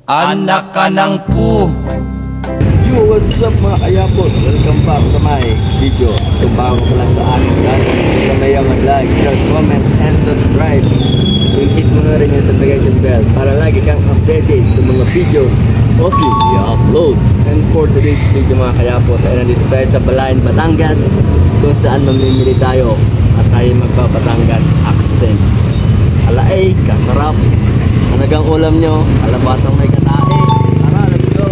Anak ka ng pu. Yo, what's up mga kayapot? Welcome back to my video. Kung bago ka lang sa aking channel, sa mayamang like, share, comment, and subscribe. I-hit mo na rin yung notification bell para lagi kang updated sa mga video okay i-upload. And for today's video mga kayapot, ay nandito tayo sa Balayan, Batangas, kung saan mamimili tayo at tayo magpapatangas accent. Alaay, kasarap. Talagang ulam nyo, alabasang may katae. Tara, let's go!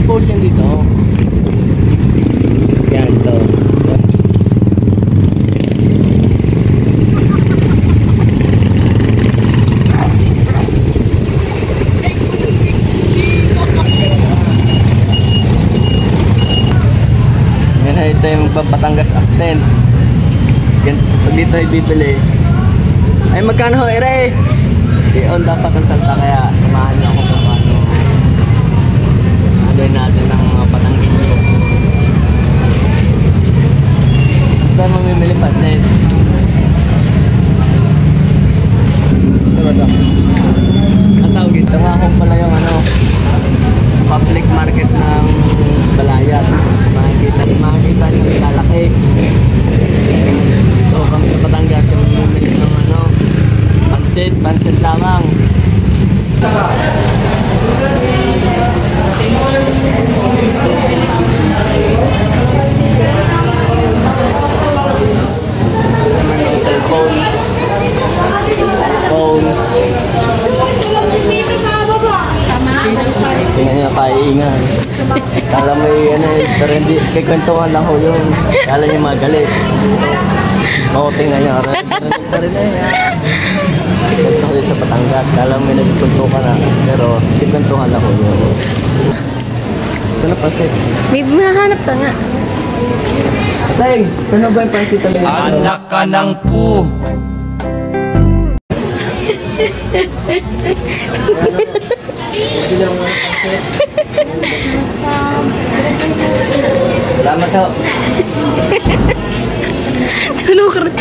Portion dito. Yan to. Yan na ito yung magpapatangas accent. Pag dito ay bibili. Ay magkano ho ere? Iyon dapat ang salta kaya samahan niyo ako kung paano natin ng mga patanggin nyo. Ito ang mamimili pansit. Ang tawag ito nga kung pala yung public market ng Balayan. Makikita nyo yung lalaki. So kami sa Batangas yung mamimili ng pansit lamang. Tingnan niya kaiingan. Kala mo pero hindi, kikwentuhan lang ho yun. Kala niya magalit. Oo, tingnan niya. Kikwentuhan din sa Batangas. Kala mo may nagsuntukan na. Pero kikwentuhan lang ho yun. Ito na pansit. May mahanap tangas. Teng, saan ba yung pansit na yun? Anak ka ng pu. Salamat ho. Ano ka rin?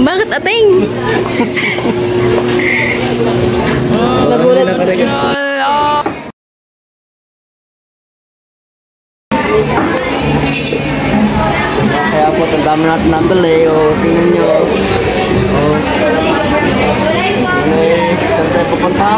Bakit ating? Nagulat ko siya. Kaya po, ang dami natin nabili. Tingnan nyo. Saan tayo pupunta?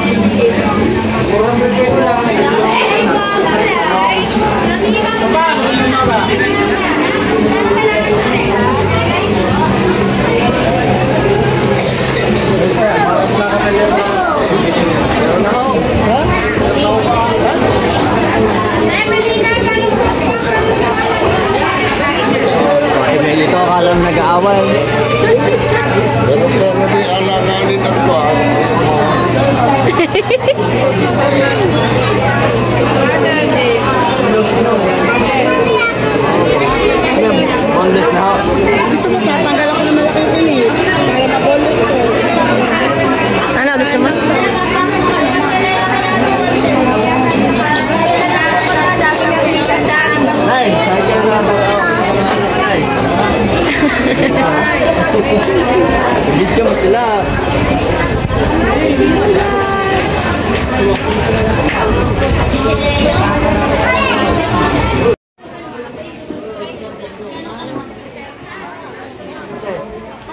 Dito akala nag-aaway. Pero may alanganin at ba? Boneless na ho. Gusto mo tatanggal ako ng malaking kilit para ma-boneless ko. Ano gusto mo? Ay, sakyan na ba? Ay. Video mo sila.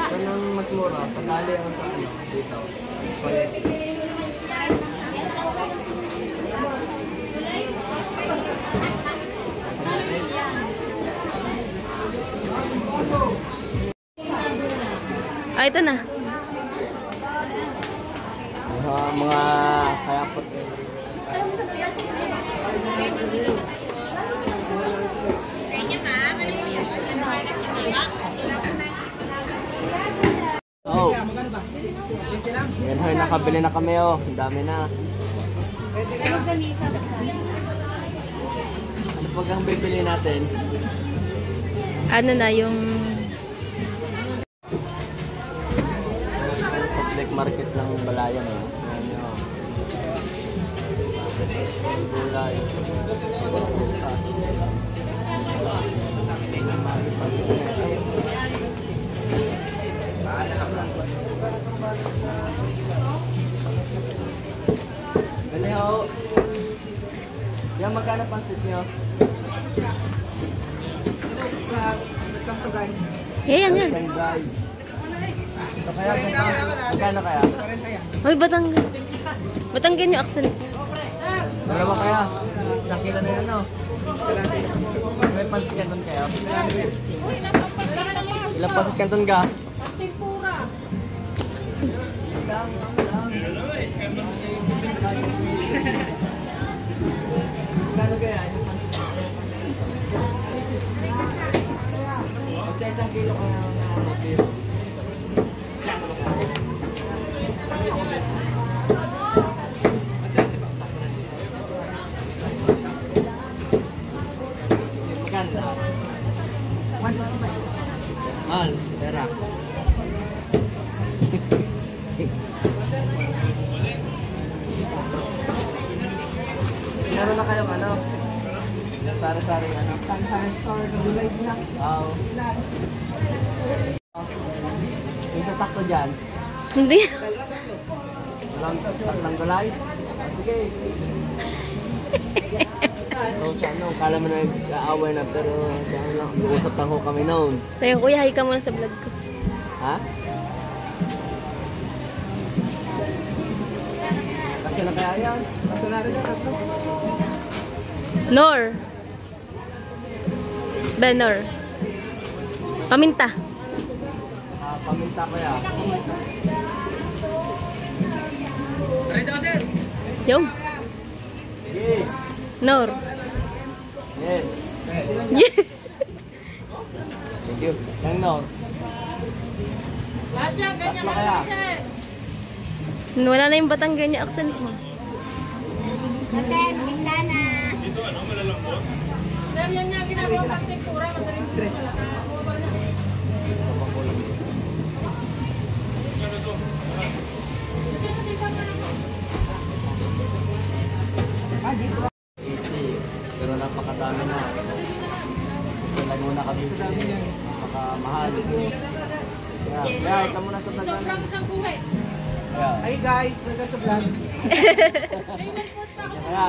Kanang magmura, pandali ang sa dito. Ah, ito na. Mga kayapot. Oh. Yan hoy, nakabili na kami oh. Ang dami na. Ano pag ang bibili natin? Ano na yung... Public market ng Balayan. Ayan yun. Gulay. Bali ho. Yan, magkano pansit nyo? Yan, yan. Guys. Ito kaya, magkano kaya? Uy, Batanggan. Batanggan yung accent. Dalawa kaya? Isang kilo na yan, no? May pansit canton kaya? Ilang pansit canton ka? Magkano kaya? Magsa isang kilo ka na Mahal, pera. Meron na kayong ano? Sari-sari ano? Sari-sari store, gulay na. Wow. Yung sasakto dyan, Hindi. tatlong gulay. Sige. So sa ano, kala mo nag-aaway na pero dahil lang, usap lang ho kami noon. Sayo, kuya, hi ka muna sa vlog ko. Ha? Kasi na kaya yan? Kasi na rin yan, tatlo. Nor. Benor. Paminta. Paminta ko yan. Yung. Sige. Nor. Yes. Yeah. Thank you. Yang no. Tatlo kaya. Wala na yung Batanggan yung accent mo. Pero napakadami na. Sa Laguna kabibili. Napakamahal. Kaya, ikaw muna sa vlog. Kaya. Hi guys, welcome sa vlog. Kaya.